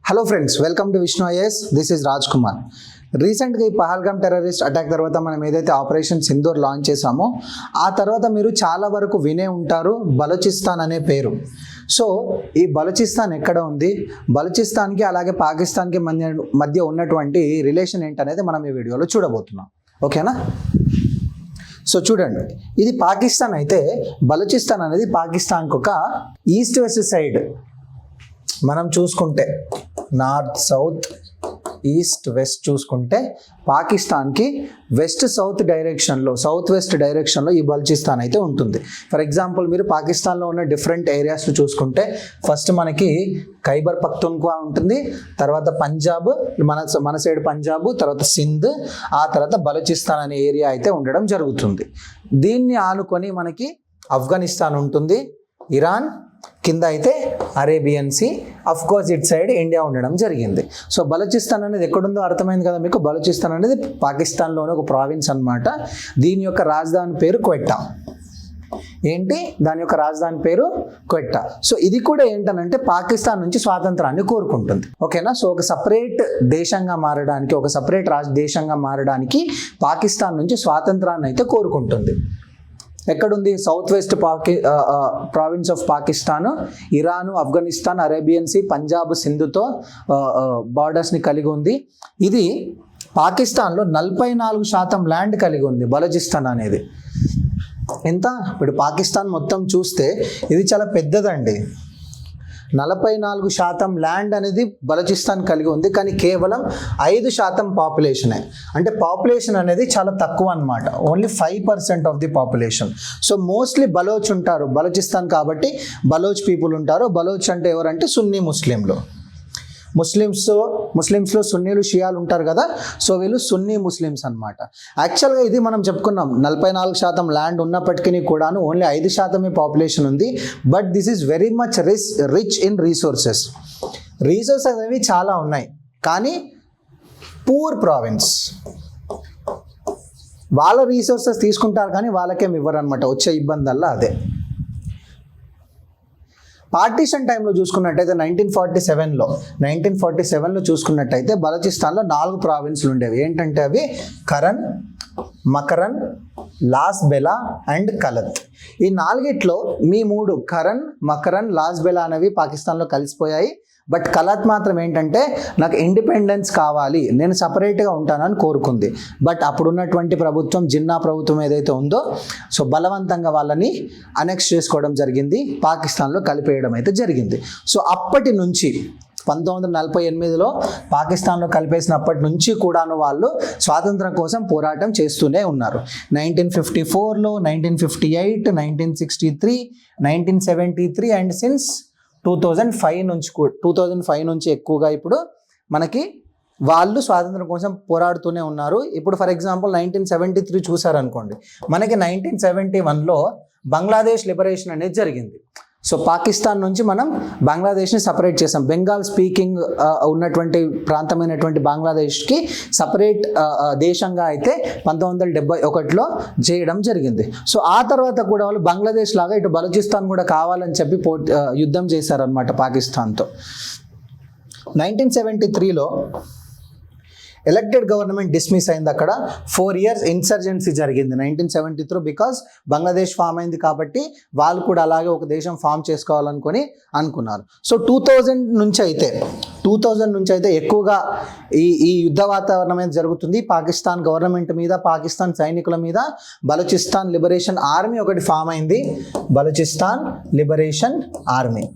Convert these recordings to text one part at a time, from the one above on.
Hello friends, welcome to Vishnu IAS. This is Raj Kumar. రీసెంట్గా ఈ Pahalgam terrorist attack తర్వాత మనం ఏదైతే ఆపరేషన్ సింధూర్ లాంచ్ చేసామో ఆ తర్వాత మీరు చాలా వరకు వినే ఉంటారు బలూచిస్తాన్ అనే పేరు. సో ఈ బలూచిస్తాన్ ఎక్కడ ఉంది, బలూచిస్తాన్కి అలాగే పాకిస్తాన్కి మధ్య ఉన్నటువంటి రిలేషన్ ఏంటనేది మనం ఈ వీడియోలో చూడబోతున్నాం. ఓకేనా? సో చూడండి, ఇది పాకిస్తాన్ అయితే బలూచిస్తాన్ అనేది పాకిస్తాన్కి ఒక ఈస్ట్ వెస్ట్ సైడ్ మనం చూసుకుంటే నార్త్ సౌత్ ఈస్ట్ వెస్ట్ చూసుకుంటే పాకిస్తాన్కి వెస్ట్ సౌత్ డైరెక్షన్లో సౌత్ వెస్ట్ డైరెక్షన్లో ఈ బలూచిస్తాన్ అయితే ఉంటుంది. ఫర్ ఎగ్జాంపుల్ మీరు పాకిస్తాన్లో ఉన్న డిఫరెంట్ ఏరియాస్ను చూసుకుంటే ఫస్ట్ మనకి ఖైబర్ పఖ్తూన్ఖ్వా ఉంటుంది, తర్వాత పంజాబ్, మన సైడ్ పంజాబ్, తర్వాత సింధ్, ఆ తర్వాత బలూచిస్తాన్ అనే ఏరియా అయితే ఉండడం జరుగుతుంది. దీన్ని ఆనుకొని మనకి ఆఫ్ఘనిస్తాన్ ఉంటుంది, ఇరాన్, కింద అయితే Arabian sea, of course it side India ఉండడం జరిగింది. సో బలూచిస్తాన్ అనేది ఎక్కడుందో అర్థమైంది కదా మీకు. బలూచిస్తాన్ అనేది పాకిస్తాన్లోనే ఒక ప్రావిన్స్ అన్నమాట. దీని యొక్క రాజధాని పేరు క్వెట్టా. ఏంటి దాని యొక్క రాజధాని పేరు? క్వెట్టా. సో ఇది కూడా ఏంటనంటే పాకిస్తాన్ నుంచి స్వాతంత్రాన్ని కోరుకుంటుంది. ఓకేనా? సో ఒక సపరేట్ దేశంగా మారడానికి, ఒక సపరేట్ దేశంగా మారడానికి పాకిస్తాన్ నుంచి స్వాతంత్రాన్ని అయితే కోరుకుంటుంది. ఎక్కడుంది? South west province of Pakistan, Iran, Afghanistan, Arabian sea, Punjab, సింధుతో బార్డర్స్ని కలిగి ఉంది. ఇది పాకిస్తాన్లో 44% ల్యాండ్ కలిగి ఉంది బలూచిస్తాన్ అనేది. ఎంత? ఇప్పుడు పాకిస్తాన్ మొత్తం చూస్తే ఇది చాలా పెద్దదండి. 44% ల్యాండ్ అనేది బలూచిస్తాన్ కలిగి ఉంది, కానీ కేవలం 5% పాపులేషనే. అంటే పాపులేషన్ అనేది చాలా తక్కువ అనమాట. Only 5% of the population. So mostly Baloch ఉంటారు బలూచిస్తాన్ కాబట్టి. బలోచ్ పీపుల్ ఉంటారు. బలోచ్ అంటే ఎవరంటే సున్నీ ముస్లింలు. ముస్లిమ్స్లో సున్నీలు, షియాలు ఉంటారు కదా. సో వీళ్ళు సున్నీ ముస్లిమ్స్ అనమాట. యాక్చువల్గా ఇది మనం చెప్పుకున్నాం 44% ల్యాండ్ ఉన్నప్పటికీ కూడాను ఓన్లీ 5% పాపులేషన్ ఉంది. But this is very much rich in resources. Resources అనేవి చాలా ఉన్నాయి, కానీ పూర్ ప్రావిన్స్. వాళ్ళ రీసోర్సెస్ తీసుకుంటారు కానీ వాళ్ళకేం ఇవ్వరు అనమాట. వచ్చే ఇబ్బందల్లా అదే. పార్టీషన్ టైంలో చూసుకున్నట్టయితే 1947లో చూసుకున్నట్టయితే బలూచిస్తాన్లో 4 ప్రావిన్స్లు ఉండేవి. ఏంటంటే అవి కరన్, మకరన్, లాస్ బెలా అండ్ కలత్. ఈ 4ట్లో మీ 3 కరన్, మకరన్, లాస్ బెలా అనేవి పాకిస్తాన్లో కలిసిపోయాయి. బట్ కలత్ మాత్రం ఏంటంటే నాకు ఇండిపెండెన్స్ కావాలి, నేను సపరేట్గా ఉంటానని కోరుకుంది. బట్ అప్పుడున్నటువంటి ప్రభుత్వం, జిన్నా ప్రభుత్వం ఏదైతే ఉందో, సో బలవంతంగా వాళ్ళని అనెక్స్ చేసుకోవడం జరిగింది, పాకిస్తాన్లో కలిపేయడం అయితే జరిగింది. సో అప్పటి నుంచి 1948లో పాకిస్తాన్లో కలిపేసినప్పటి నుంచి కూడాను వాళ్ళు స్వాతంత్రం కోసం పోరాటం చేస్తూనే ఉన్నారు. 1954లో, 1958, 1963, 1973 అండ్ సిన్స్ 2005 నుంచి ఎక్కువగా ఇప్పుడు మనకి వాళ్ళు స్వాతంత్రం కోసం పోరాడుతూనే ఉన్నారు. ఇప్పుడు ఫర్ ఎగ్జాంపుల్ 1973 చూసారనుకోండి, మనకి 1971లో బంగ్లాదేశ్ లిబరేషన్ అనేది జరిగింది. సో పాకిస్తాన్ నుంచి మనం బంగ్లాదేశ్ని సపరేట్ చేసాం. బెంగాల్ స్పీకింగ్ ఉన్నటువంటి ప్రాంతమైనటువంటి బంగ్లాదేశ్కి సపరేట్ దేశంగా అయితే 1971లో చేయడం జరిగింది. సో ఆ తర్వాత కూడా వాళ్ళు బంగ్లాదేశ్ లాగా ఇటు బలూచిస్తాన్ కూడా కావాలని చెప్పి యుద్ధం చేశారనమాట పాకిస్తాన్తో. 1973లో ఎలక్టెడ్ గవర్నమెంట్ డిస్మిస్ అయింది. అక్కడ 4 years ఇన్సర్జెన్సీ జరిగింది 1973. బికాస్ బంగ్లాదేశ్ ఫామ్ అయింది కాబట్టి వాళ్ళు కూడా అలాగే ఒక దేశం ఫామ్ చేసుకోవాలనుకొని అనుకున్నారు. సో 2000 నుంచి అయితే ఎక్కువగా ఈ యుద్ధ వాతావరణం అనేది జరుగుతుంది. పాకిస్తాన్ గవర్నమెంట్ మీద, పాకిస్తాన్ సైనికుల మీద. బలూచిస్తాన్ లిబరేషన్ ఆర్మీ ఒకటి ఫామ్ అయింది, బలూచిస్తాన్ లిబరేషన్ ఆర్మీ.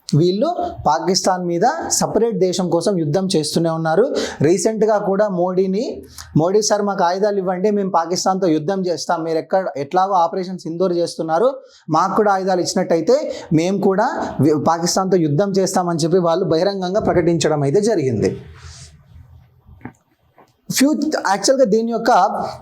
వీళ్ళు పాకిస్తాన్ మీద సపరేట్ దేశం కోసం యుద్ధం చేస్తూనే ఉన్నారు. రీసెంట్గా కూడా మోడీ సార్ మాకు ఆయుధాలు ఇవ్వండి, మేము పాకిస్తాన్తో యుద్ధం చేస్తాం, మీరు ఎట్లాగో ఆపరేషన్ సింధూర్ చేస్తున్నారు, మాకు కూడా ఆయుధాలు ఇచ్చినట్టయితే మేము కూడా పాకిస్తాన్తో యుద్ధం చేస్తామని చెప్పి వాళ్ళు బహిరంగంగా ప్రకటించడం అయితే జరిగింది. యాక్చువల్గా దీని యొక్క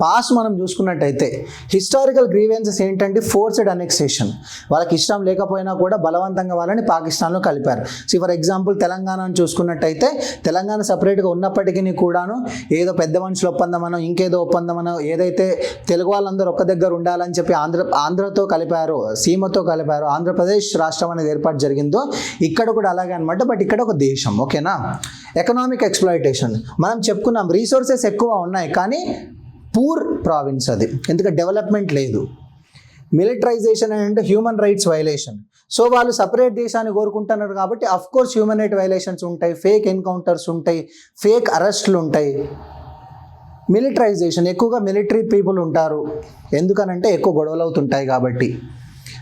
పాస్ట్ మనం చూసుకున్నట్టయితే హిస్టారికల్ గ్రీవెన్సెస్ ఏంటంటే ఫోర్స్డ్ అనెక్సేషన్. వాళ్ళకి ఇష్టం లేకపోయినా కూడా బలవంతంగా వాళ్ళని పాకిస్తాన్లో కలిపారు. సో ఫర్ ఎగ్జాంపుల్ తెలంగాణను చూసుకున్నట్టయితే తెలంగాణ సపరేట్గా ఉన్నప్పటికీ కూడాను ఏదో పెద్ద మనుషుల ఒప్పందమనో ఇంకేదో ఒప్పందమనో ఏదైతే తెలుగు వాళ్ళందరూ ఒక్క దగ్గర ఉండాలని చెప్పి ఆంధ్రతో కలిపారో, సీమతో కలిపారో, ఆంధ్రప్రదేశ్ రాష్ట్రం అనేది ఏర్పాటు జరిగిందో ఇక్కడ కూడా అలాగే అనమాట. బట్ ఇక్కడ ఒక దేశం. ఓకేనా. ఎకనామిక్ ఎక్స్‌ప్లాయిటేషన్ మనం చెప్పుకున్నాం, రీసోర్సెస్ ఎక్కువ ఉన్నాయి కానీ పూర్ ప్రావిన్స్ అది, ఎందుకంటే డెవలప్మెంట్ లేదు. మిలిటరైజేషన్ అంటే హ్యూమన్ రైట్స్ వైలేషన్. సో వాళ్ళు సపరేట్ దేశాన్ని కోరుకుంటున్నారు కాబట్టి of course human right violations ఉంటాయి, ఫేక్ ఎన్కౌంటర్స్ ఉంటాయి, ఫేక్ అరెస్టులు ఉంటాయి. మిలిటరైజేషన్ ఎక్కువగా మిలిటరీ పీపుల్ ఉంటారు, ఎందుకనంటే ఎక్కువ గొడవలు అవుతుంటాయి కాబట్టి.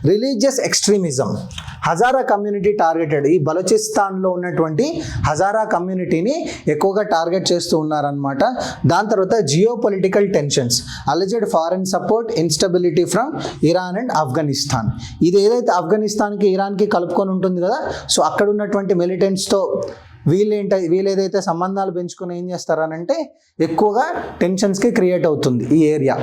Religious extremism, Hazara community targeted. ఈ బలూచిస్తాన్లో ఉన్నటువంటి హజారా కమ్యూనిటీని ఎక్కువగా టార్గెట్ చేస్తూ ఉన్నారనమాట. దాని తర్వాత geo political tensions, అలిజెడ్ foreign support, instability from Iran and Afghanistan. ఇది ఏదైతే ఆఫ్ఘనిస్తాన్కి ఇరాన్కి కలుపుకొని ఉంటుంది కదా, సో అక్కడ ఉన్నటువంటి మిలిటెంట్స్తో వీళ్ళు ఏదైతే సంబంధాలు పెంచుకొని ఏం చేస్తారనంటే ఎక్కువగా టెన్షన్స్కి క్రియేట్ అవుతుంది ఈ ఏరియా.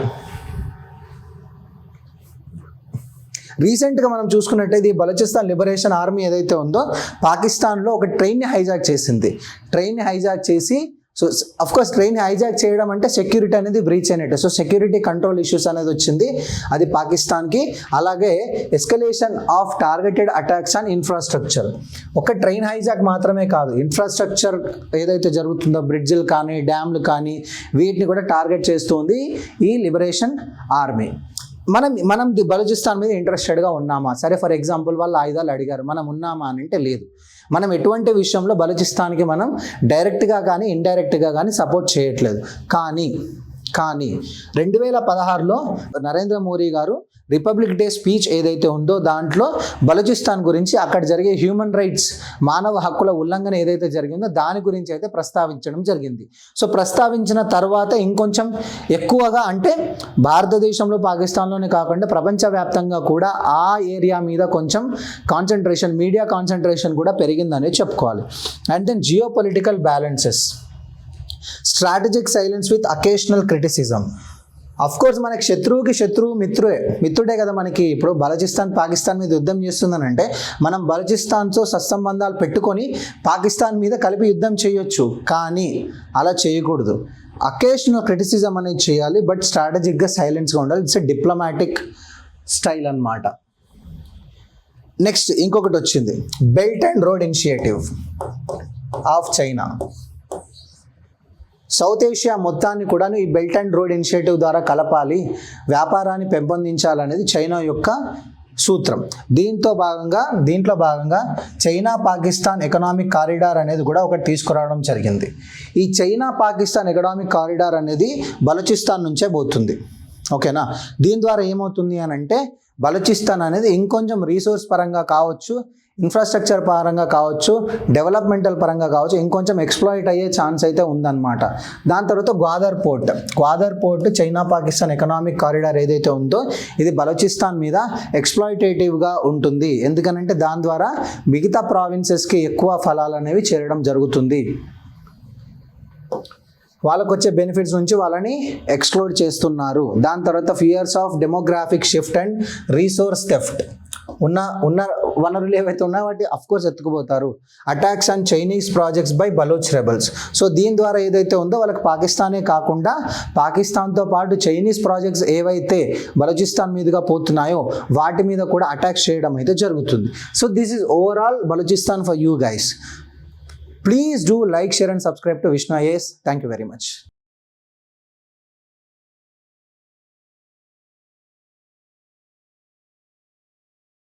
రీసెంట్గా మనం చూసుకున్నట్టయితే ఈ బలూచిస్తాన్ లిబరేషన్ ఆర్మీ ఏదైతే ఉందో పాకిస్తాన్లో ఒక ట్రైన్ని హైజాక్ చేసింది. ట్రైన్ని హైజాక్ చేసి, సో అఫ్కోర్స్ ట్రైన్ హైజాక్ చేయడం అంటే సెక్యూరిటీ అనేది బ్రీచ్ అయినట్టు. సో సెక్యూరిటీ కంట్రోల్ ఇష్యూస్ అనేది వచ్చింది అది పాకిస్తాన్కి. అలాగే escalation of targeted attacks on infrastructure. ఒక ట్రైన్ హైజాక్ మాత్రమే కాదు, ఇన్ఫ్రాస్ట్రక్చర్ ఏదైతే జరుగుతుందో బ్రిడ్జ్లు కానీ డ్యామ్లు కానీ వీటిని కూడా టార్గెట్ చేస్తుంది ఈ లిబరేషన్ ఆర్మీ. మనం బలూచిస్తాన్ మీద ఇంట్రెస్టెడ్గా ఉన్నామా? సరే, ఫర్ ఎగ్జాంపుల్ వాళ్ళు ఆయుధాలు అడిగారు, మనం ఉన్నామా అని అంటే లేదు. మనం ఎటువంటి విషయంలో బలూచిస్తాన్కి మనం డైరెక్ట్గా కానీ ఇండైరెక్ట్గా కానీ సపోర్ట్ చేయట్లేదు. కానీ 2016లో నరేంద్ర మోడీ గారు రిపబ్లిక్ డే స్పీచ్ ఏదైతే ఉందో దాంట్లో బలూచిస్తాన్ గురించి, అక్కడ జరిగే హ్యూమన్ రైట్స్, మానవ హక్కుల ఉల్లంఘన ఏదైతే జరిగిందో దాని గురించి అయితే ప్రస్తావించడం జరిగింది. సో ప్రస్తావించిన తర్వాత ఇంకొంచెం ఎక్కువగా, అంటే భారతదేశంలో పాకిస్తాన్లోనే కాకుండా ప్రపంచవ్యాప్తంగా కూడా ఆ ఏరియా మీద కొంచెం కాన్సన్ట్రేషన్, మీడియా కాన్సన్ట్రేషన్ కూడా పెరిగిందనే చెప్పుకోవాలి. And then geopolitical balances, strategic silence with occasional criticism. Of course మనకి శత్రువుకి శత్రువు మిత్రుడే కదా. మనకి ఇప్పుడు బలూచిస్తాన్ పాకిస్తాన్ మీద యుద్ధం చేస్తుందనంటే మనం బలూచిస్తాన్తో సత్సంబంధాలు పెట్టుకొని పాకిస్తాన్ మీద కలిపి యుద్ధం చేయొచ్చు, కానీ అలా చేయకూడదు. అకేషనల్ క్రిటిసిజం అనేది చేయాలి, బట్ స్ట్రాటజిక్గా సైలెన్స్గా ఉండాలి. ఇట్స్ ఎ డిప్లొమాటిక్ స్టైల్ అన్నమాట. నెక్స్ట్ ఇంకొకటి వచ్చింది, belt and road initiative of China. South Asia మొత్తాన్ని కూడా ఈ బెల్ట్ అండ్ రోడ్ ఇనిషియేటివ్ ద్వారా కలపాలి, వ్యాపారాన్ని పెంపొందించాలనేది చైనా యొక్క సూత్రం. దీంట్లో భాగంగా చైనా పాకిస్తాన్ ఎకనామిక్ కారిడార్ అనేది కూడా ఒకటి తీసుకురావడం జరిగింది. ఈ చైనా పాకిస్తాన్ ఎకనామిక్ కారిడార్ అనేది బలూచిస్తాన్ నుంచే పోతుంది. ఓకేనా. దీని ద్వారా ఏమవుతుంది అని అంటే బలూచిస్తాన్ అనేది ఇంకొంచెం రీసోర్స్ పరంగా కావచ్చు, ఇన్ఫ్రాస్ట్రక్చర్ పరంగా కావచ్చు, డెవలప్మెంటల్ పరంగా కావచ్చు, ఇంకొంచెం ఎక్స్ప్లాయిట్ అయ్యే ఛాన్స్ అయితే ఉందన్నమాట. దాని తర్వాత Gwadar port China Pakistan economic corridor ఏదైతే ఉందో ఇది బలూచిస్తాన్ మీద ఎక్స్ప్లాయిటేటివ్గా ఉంటుంది. ఎందుకనంటే దాని ద్వారా మిగతా ప్రావిన్సెస్కి ఎక్కువ ఫలాలు అనేవి చేరడం జరుగుతుంది. వాళ్ళకు వచ్చే బెనిఫిట్స్ నుంచి వాళ్ళని ఎక్స్క్లూడ్ చేస్తున్నారు. దాని తర్వాత fears of demographic shift and resource theft. ఉన్న వనరులు ఏవైతే ఉన్నాయో వాటి అఫ్కోర్స్ ఎత్తుకుపోతారు. Attacks and Chinese projects by Baloch rebels. So దీని ద్వారా ఏదైతే ఉందో వాళ్ళకి పాకిస్తానే కాకుండా పాకిస్తాన్తో పాటు చైనీస్ ప్రాజెక్ట్స్ ఏవైతే బలూచిస్తాన్ మీదుగా పోతున్నాయో వాటి మీద కూడా అటాక్స్ చేయడం అయితే జరుగుతుంది. So this is overall Balochistan for you guys. Please do like, share and subscribe to Vishnu IAS. Thank you very much.